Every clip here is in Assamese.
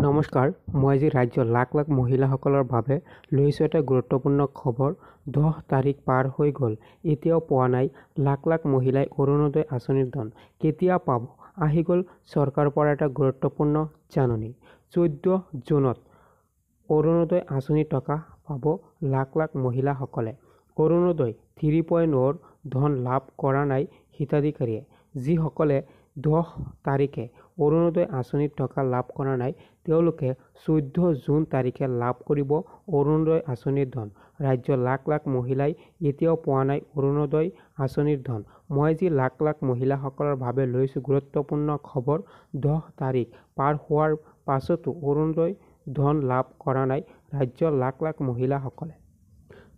নমস্কাৰ, মই আজি ৰাজ্যৰ লাখ লাখ মহিলাসকলৰ বাবে লৈছোঁ এটা গুৰুত্বপূৰ্ণ খবৰ। 10 তাৰিখ পাৰ হৈ গ'ল, এতিয়াও পোৱা নাই লাখ লাখ মহিলাই অৰুণোদয় আঁচনিৰ ধন। কেতিয়া পাব? আহি গ'ল চৰকাৰৰ পৰা এটা গুৰুত্বপূৰ্ণ জাননী। 14 জুনত অৰুণোদয় আঁচনিৰ টকা পাব লাখ লাখ মহিলাসকলে। অৰুণোদয় 3.0 ধন লাভ কৰা নাই হিতাধিকাৰীয়ে। যিসকলে 10 তাৰিখে অৰুণোদয় আঁচনিৰ টকা লাভ কৰা নাই, তেওঁলোকে 14 জুন তাৰিখে লাভ কৰিব অৰুণোদয় আঁচনিৰ ধন। ৰাজ্যৰ লাখ লাখ মহিলাই এতিয়াও পোৱা নাই অৰুণোদয় আঁচনিৰ ধন। মই আজি লাখ লাখ মহিলাসকলৰ বাবে লৈছোঁ গুৰুত্বপূৰ্ণ খবৰ। 10 তাৰিখ পাৰ হোৱাৰ পাছতো অৰুণোদয় ধন লাভ কৰা নাই ৰাজ্যৰ লাখ লাখ মহিলাসকলে।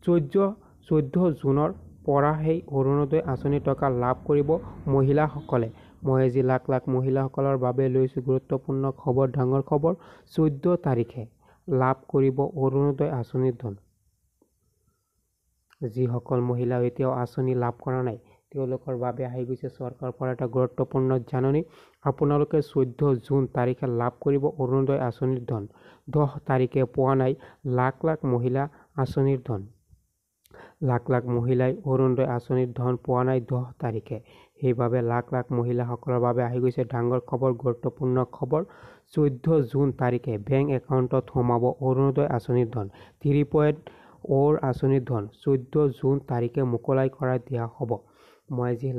14 জুনৰ পৰাহে অৰুণোদয় আঁচনিৰ টকা লাভ কৰিব মহিলাসকলে। মই আজি লাখ লাখ মহিলাসকলৰ বাবে লৈছোঁ গুৰুত্বপূৰ্ণ খবৰ, ডাঙৰ খবৰ। 14 তাৰিখে লাভ কৰিব অৰুণোদয় আঁচনিৰ ধন। যিসকল মহিলাই এতিয়াও আঁচনি লাভ কৰা নাই, তেওঁলোকৰ বাবে আহি গৈছে চৰকাৰৰ পৰা এটা গুৰুত্বপূৰ্ণ জাননী। আপোনালোকে 14 জুন তাৰিখে লাভ কৰিব অৰুণোদয় আঁচনিৰ ধন। 10 তাৰিখে পোৱা নাই লাখ লাখ মহিলা আঁচনিৰ ধন। লাখ লাখ মহিলাই অৰুণোদয় আঁচনিৰ ধন পোৱা নাই 10 তাৰিখে। সেইবাবে লাখ লাখ মহিলাসকলৰ বাবে আহি গৈছে ডাঙৰ খবৰ, গুৰুত্বপূৰ্ণ খবৰ। 14 জুন তাৰিখে বেংক একাউণ্টত সোমাব অৰুণোদয় আঁচনিৰ ধন। 3.0 আঁচনিৰ ধন 14 জুন তাৰিখে মোকলাই কৰা দিয়া হ'ব। মই আজি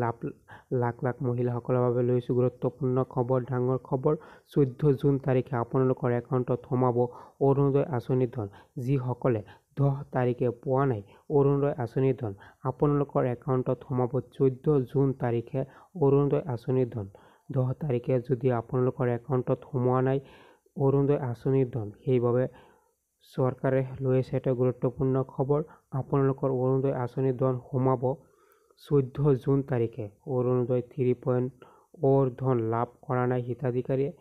লাখ লাখ মহিলাসকলৰ বাবে লৈছোঁ গুৰুত্বপূৰ্ণ খবৰ, ডাঙৰ খবৰ। 14 জুন তাৰিখে আপোনালোকৰ একাউণ্টত সোমাব অৰুণোদয় আঁচনিৰ ধন। যিসকলে 10 তাৰিখে পোৱা নাই অৰুণোদয় আঁচনিৰ ধন, আপোনালোকৰ একাউণ্টত সোমাব 14 জুন তাৰিখে অৰুণোদয় আঁচনিৰ ধন। 10 তাৰিখে যদি আপোনালোকৰ একাউণ্টত সোমোৱা নাই অৰুণোদয় আঁচনিৰ ধন, সেইবাবে চৰকাৰে লৈ আছে এটা গুৰুত্বপূৰ্ণ খবৰ। আপোনালোকৰ অৰুণোদয় আঁচনিৰ ধন সোমাব 14 জুন তাৰিখে। অৰুণোদয় 3.0 ধন লাভ কৰা নাই হিতাধিকাৰীয়ে।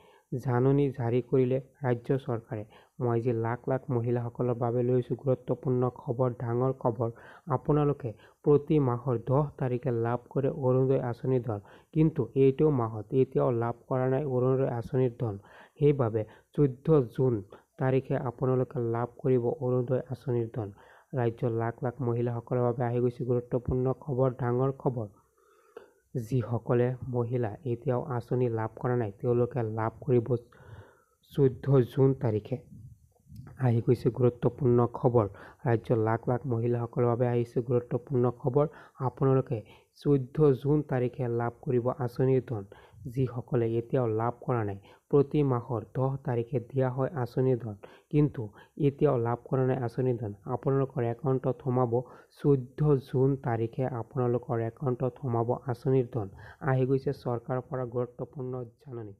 জাননী জাৰি কৰিলে ৰাজ্য চৰকাৰে। মই আজি লাখ লাখ মহিলাসকলৰ বাবে লৈছোঁ গুৰুত্বপূৰ্ণ খবৰ, ডাঙৰ খবৰ। আপোনালোকে প্ৰতি মাহৰ 10 তাৰিখে লাভ কৰে অৰুণোদয় আঁচনিৰ ধন, কিন্তু এইটো মাহত এতিয়াও লাভ কৰা নাই অৰুণোদয় আঁচনিৰ ধন। সেইবাবে 14 জুন তাৰিখে আপোনালোকে লাভ কৰিব অৰুণোদয় আঁচনিৰ ধন। ৰাজ্যৰ লাখ লাখ মহিলাসকলৰ বাবে আহি গৈছে গুৰুত্বপূৰ্ণ খবৰ, ডাঙৰ খবৰ। যিসকলে মহিলা এতিয়াও আঁচনি লাভ কৰা নাই, তেওঁলোকে লাভ কৰিব 14 জুন তাৰিখে। আহি গৈছে গুৰুত্বপূৰ্ণ খবৰ। ৰাজ্যৰ লাখ লাখ মহিলাসকলৰ বাবে আহিছে গুৰুত্বপূৰ্ণ খবৰ। আপোনালোকে 14 জুন তাৰিখে লাভ কৰিব আঁচনিৰ ধন। যিসকলে এতিয়াও লাভ কৰা নাই, প্ৰতি মাহৰ 10 তাৰিখে দিয়া হয় আঁচনিৰ ধন, কিন্তু এতিয়াও লাভ কৰা নাই আঁচনিৰ ধন। আপোনালোকৰ একাউণ্টত সোমাব 14 জুন তাৰিখে আপোনালোকৰ একাউণ্টত সোমাব আঁচনিৰ ধন। আহি গৈছে চৰকাৰৰ পৰা গুৰুত্বপূৰ্ণ জাননী।